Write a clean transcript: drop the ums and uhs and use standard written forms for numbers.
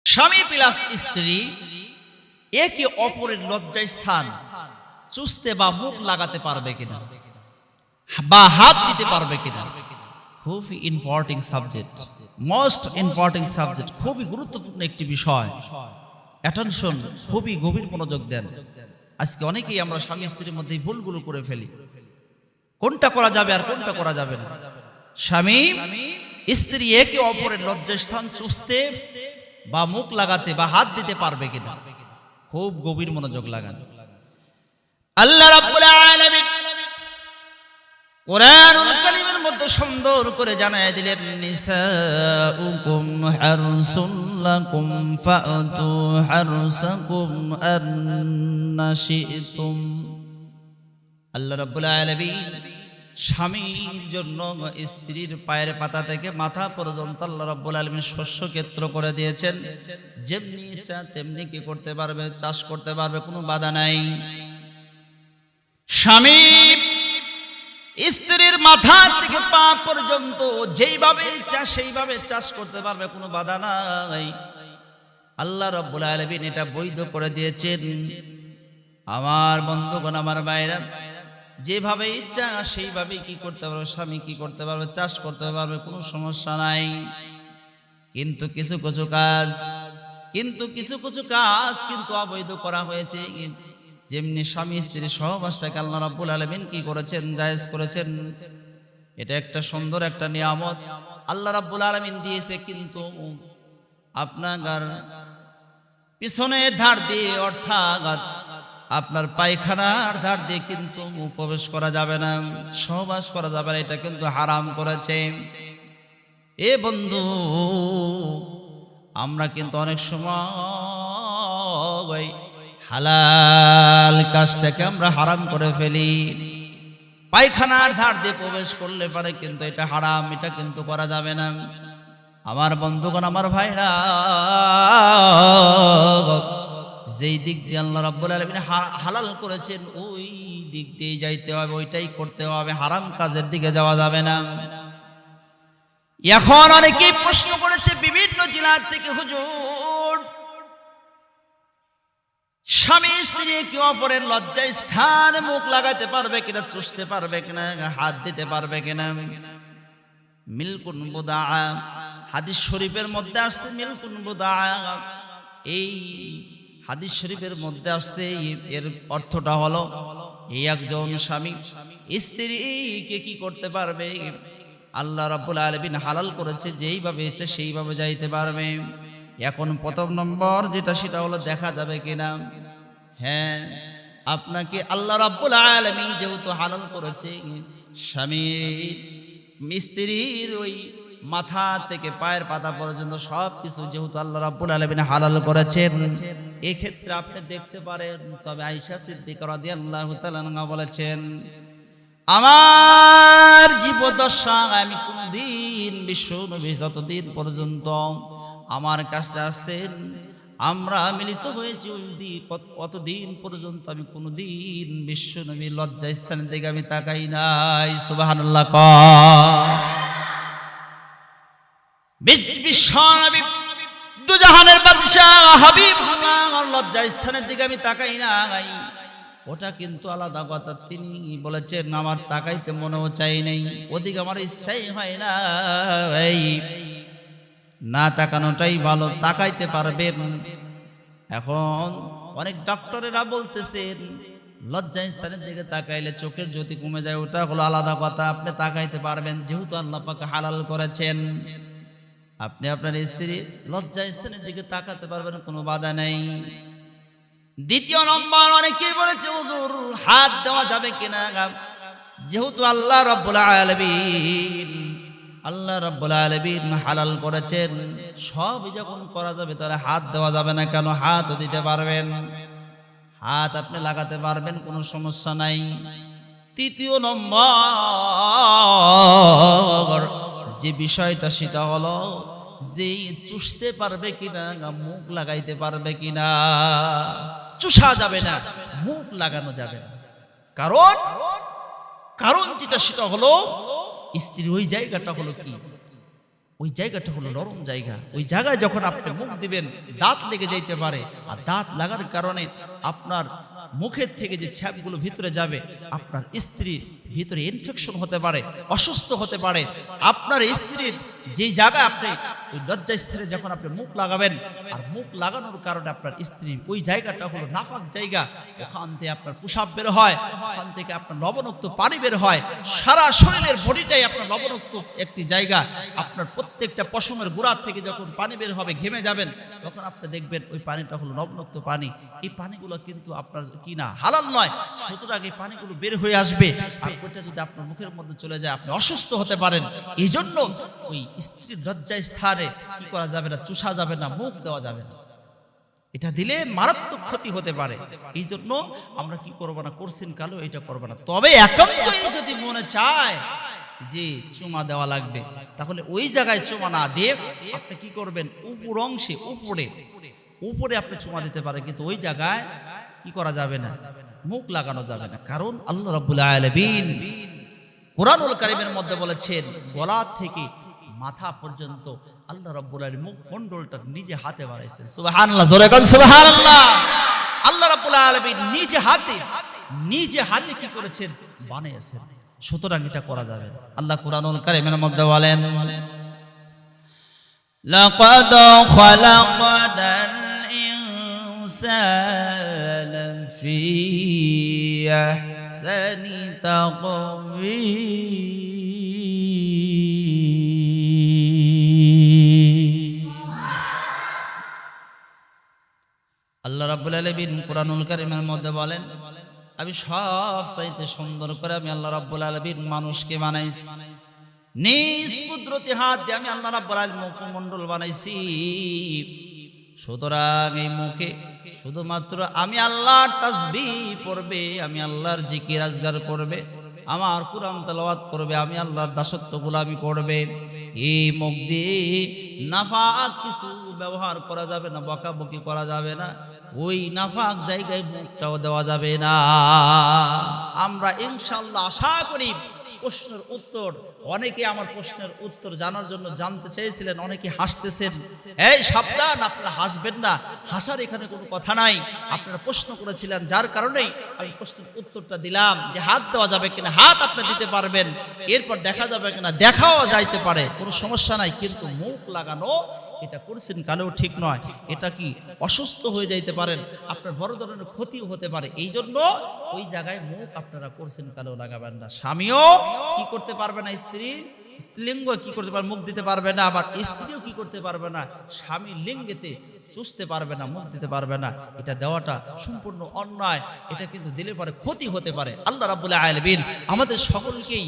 স্বামী প্লাস স্ত্রী একে অপরের লজ্জার স্থান চুষতে বা মুখ লাগাতে পারবে কিনা বা হাত দিতে পারবে কিনা, খুবই important subject, most important subject, খুবই গুরুত্বপূর্ণ একটি বিষয়। অ্যাটেনশন, খুবই গভীর মনোযোগ দেন। আজকে অনেকেই আমরা স্বামী স্ত্রীর মধ্যে ভুলগুলো করে ফেলি, কোনটা করা যাবে আর কোনটা করা যাবে না। স্বামী স্ত্রী একে অপরের লজ্জাস্থান চুষতে বা মুখ লাগাতে বা হাত দিতে পারবে কিনা, খুব গভীর মনোযোগ লাগান। আল্লাহ রাব্বুল আলামিন কোরআনুল কারীমের মধ্যে সুন্দর করে জানায় দিলেন, নিসাউকুম হারসুল লাকুম ফাতু হারসাকুম আন্না শি'তুম। আল্লাহ রাব্বুল আলামিন স্বামীর জন্য স্ত্রীর পায়ের পাতা থেকে মাথা পর্যন্ত আল্লাহ রাব্বুল আলামিন শস্য ক্ষেত্র করে দিয়েছেন। যেমনি ইচ্ছা তেমনি কি করতে পারবে, চাষ করতে পারবে, কোনো বাধা নাই। স্বামী স্ত্রীর মাথা থেকে পা পর্যন্ত যেইভাবে ইচ্ছা সেইভাবে চাষ করতে পারবে, কোনো বাধা নাই। আল্লাহ রাব্বুল আলামিন এটা বৈধ করে দিয়েছেন। আমার বন্ধুগণ, আমার ভাইরা, যেভাবে ইচ্ছা সেইভাবে কি করতে পারবে, স্বামী কি করতে পারবে, চাষ করতে পারবে, কোনো সমস্যা নাই। কিন্তু কিছু কিছু কাজ কিন্তু অবৈধ করা হয়েছে। যেমনি স্বামী স্ত্রী সহবাসটাকে আল্লাহ রাব্বুল আলামিন কি করেছেন, জায়েজ করেছেন। এটা একটা সুন্দর একটা নিয়ামত আল্লাহ রাব্বুল আলামিন দিয়েছে, কিন্তু আপনার পিছনের ধার দিয়ে অর্থাৎ আপনার পায়খানার ধার দিয়ে কিন্তু প্রবেশ করা যাবে না, সহবাস করা যাবে না, এটা কিন্তু হারাম করেছে। এ বন্ধু, আমরা কিন্তু অনেক সময় হালাল কাজটাকে আমরা হারাম করে ফেলি। পায়খানার ধার দিয়ে প্রবেশ করলে পারে কিন্তু এটা হারাম, এটা কিন্তু করা যাবে না। আমার বন্ধুগণ, আমার ভাইরা, যেই দিক দিয়ে আল্লাহ রাব্বুল আলামিন হালাল করেছেন ওই দিক দিয়ে যাইতে হবে, ওইটাই করতে হবে, হারাম কাজের দিকে যাওয়া যাবে না। এখন অনেকেই প্রশ্ন করেছে বিভিন্ন জেলা থেকে, হুজুর স্বামী স্ত্রী একে অপরের লজ্জায় স্থানে মুখ লাগাতে পারবে কিনা, চুষতে পারবে কিনা, হাত দিতে পারবে কিনা। মিলকুন বুদা, হাদিস শরীফের মধ্যে আসছে মিলকুন বুদা। এই হাদিস শরীফের মধ্যে আসছে, এর অর্থটা হলো এই একজন স্বামী স্ত্রীকে কি করতে পারবে, আল্লাহ রাব্বুল আলামিন হালাল করেছে, যেইভাবে ইচ্ছে সেইভাবে যাইতে পারবে। এখন প্রথম নম্বর যেটা, সেটা হলো দেখা যাবে কিনা। হ্যাঁ, আপনাকে আল্লাহ রাব্বুল আলামিন যেহেতু হালাল করেছে, স্বামী স্ত্রীর ওই মাথা থেকে পায়ের পাতা পর্যন্ত সব কিছু যেহেতু আল্লাহ রাব্বুল আলামিন হালাল করেছেন, এই ক্ষেত্রে আপনি দেখতে পারেন। তবে আয়েশা সিদ্দিকা রাদিয়াল্লাহু তাআলা আনহা বলেছেন, আমার জীবদ্দশায় আমি কোনদিন বিশ্বনবী যতদিন পর্যন্ত আমার কাছে আসছেন, আমরা মিলিত হয়েছি, ওই কতদিন পর্যন্ত আমি কোনদিন বিশ্বনবী লজ্জা স্থানের দিকে আমি তাকাই নাই। সুবহানাল্লাহ। বিশ্বনবী দুজাহানের বাদশাহ হাবিবুল্লাহ লজ্জা স্থানের দিকে আমি তাকাই নাই, ওটা কিন্তু আলাদা কথা। তিনি বলেছেন, আমার তাকাইতে মনেও চাই নাই, ওদিকে আমার ইচ্ছাই হয় না। না তাকানোটাই ভালো, তাকাইতে পারবেন। এখন অনেক ডক্টরেরা বলতেছেন লজ্জা স্থানের দিকে তাকাইলে চোখের জ্যোতি কমে যায়, ওটা হলো আলাদা কথা। আপনি তাকাইতে পারবেন, যেহেতু আল্লাহ পাক হালাল করেছেন। আপনি আপনার স্ত্রী লজ্জা স্থানের দিকে তাকাতে পারবেন, কোনো বাধা নেই। দ্বিতীয় নম্বর, অনেকেই বলেছে হুজুর হাত দেওয়া যাবে কিনা, যেহেতু আল্লাহ রাব্বুল আলামিন হালাল করেছেন, সব যখন করা যাবে তাহলে হাত দেওয়া যাবে না কেন? হাতও দিতে পারবেন, হাত আপনি লাগাতে পারবেন, কোনো সমস্যা নাই। তৃতীয় নম্বর যে বিষয়টা, সেটা হলো যে চুষতে পারবে কিনা, মুখ লাগাইতে পারবে কিনা। চুষা যাবে না, মুখ লাগানো যাবে না। কারণ যেটা, সেটা হলো স্ত্রী ওই জায়গাটা হলো কি, ওই জায়গাটা হলো নরম জায়গা। ওই জায়গায় যখন আপনি মুখ দিবেন দাঁত লেগে যাইতে পারে, আর দাঁত লাগার কারণে আপনার মুখের থেকে যে ছাপগুলো ভিতরে যাবে, আপনার স্ত্রীর ভিতরে ইনফেকশন হতে পারে, অসুস্থ হতে পারে। আপনার স্ত্রীর যেই জায়গায় আপনি ওই লজ্জাস্থানে যখন আপনি মুখ লাগাবেন, আর মুখ লাগানোর কারণে আপনার স্ত্রী ওই জায়গাটা হলো নাপাক জায়গা, ওখান থেকে আপনার প্রসাব বের হয়, ওখান থেকে আপনার লবণাক্ত পানি বের হয়, সারা শরীরের বডিটাই আপনার লবণাক্ত একটি জায়গা। আপনার প্রত্যেকটা পশমের গোড়া থেকে যখন পানি বের হবে, ঘেমে যাবেন, তখন আপনি দেখবেন ওই পানিটা হলো লবণাক্ত পানি। এই পানিগুলো কিন্তু আপনার কি না হালাল নয়, সুতরাং এই পানিগুলো বের হয়ে আসবে, আর ওইটা যদি আপনার মুখের মধ্যে চলে যায় আপনি অসুস্থ হতে পারেন। এই জন্য ওই স্ত্রীর লজ্জায় স্থানে কি করা যাবে না, চুষা যাবে না, মুখ দেওয়া যাবে না। এটা দিলে মারাত্মক ক্ষতি হতে পারে। এই জন্য আমরা কি করবো না, করছেন কালো এটা করবো না। তবে একান্তই যদি মনে চায় যে চুমা দেওয়া লাগবে, তাহলে ওই জায়গায় চুমা না দিয়ে আপনি কি করবেন, উপর অংশে উপরে আপনি চুমা দিতে পারেন, কিন্তু ওই জায়গায় কি করা যাবে না, মুখ লাগানো যাবে না। কারণ আল্লাহ রাব্বুল আলামিন কোরআনুল কারীমের মধ্যে বলেছেন, গলা থেকে মাথা পর্যন্ত আল্লাহ রাব্বুল আলামিন মুখ মণ্ডলটা নিজে হাতে বানাইছেন। সুবহানাল্লাহ, জোরে বলেন সুবহানাল্লাহ। আল্লাহ রাব্বুল আলামিন নিজে হাতে কি করেছেন, বানিয়েছেন। সুতরাং এটা করা যাবে না। আল্লাহ কোরআনুল কারীমের মধ্যে বলেন, লাকাদ খালাকনাল ইনসানা ফি আহসানি তাকওয়ীম। আল্লাহ রাব্বুল আলামিন কোরআনুল কারীমের মধ্যে বলেন, আমি সব চাইতে সুন্দর করে আমি আল্লাহ রাব্বুল আলামিন মানুষকে বানাইছি, নিজ কুদরতি হাত দিয়ে আমি আল্লাহ রাব্বুল আলামিন মুখমণ্ডল বানাইছি। সুতরাং এই মুখে শুধুমাত্র আমি আল্লাহর তাসবিহ পড়বে, আমি আল্লাহর জিকির আজগার করবে, আমার কুরআন তেলাওয়াত করবে, আমি আল্লাহর দাসত্ব গোলামি করবে। এই মুখ দিয়ে নাফাক কিছু ব্যবহার করা যাবে না, বকাবকি করা যাবে না, ওই নাফাক জায়গায় মুখটাও দেওয়া যাবে না। আমরা ইনশাআল্লাহ আশা করি প্রশ্নের উত্তর, অনেকে আমার প্রশ্নের উত্তর জানার জন্য জানতে চেয়েছিলেন, অনেকে হাসতেছেন। এই সাবধান, আপনারা হাসবেন না, হাসার এখানে কোনো কথা নাই। আপনারা প্রশ্ন করেছিলেন, যার কারণেই আমি প্রশ্নের উত্তরটা দিলাম যে হাত দেওয়া যাবে কিনা, হাত আপনি দিতে পারবেন, এরপর দেখা যাবে কিনা, দেখাও যাইতে পারে, কোনো সমস্যা নাই। কিন্তু মুখ লাগানো এটা করছেন কালেও ঠিক নয়, এটা কি অসুস্থ হয়ে যাইতে পারেন, আপনার বড় ধরনের ক্ষতিও হতে পারে। এই জন্য ওই জায়গায় মুখ আপনারা করছেন কালেও লাগাবেন না। স্বামীও কি করতে পারবে না, স্ত্রীলিঙ্গ কি করতে পারবে, মুখ দিতে পারবে না। আবার স্ত্রীও কি করতে পারবে না, স্বামী লিঙ্গেতে চুষতে পারবে না, মুখ দিতে পারবে না। এটা দেওয়াটা সম্পূর্ণ অন্যায়, এটা কিন্তু দিলে পরে ক্ষতি হতে পারে। আল্লাহ রাব্বুল আলামিন আমাদের সকলকেই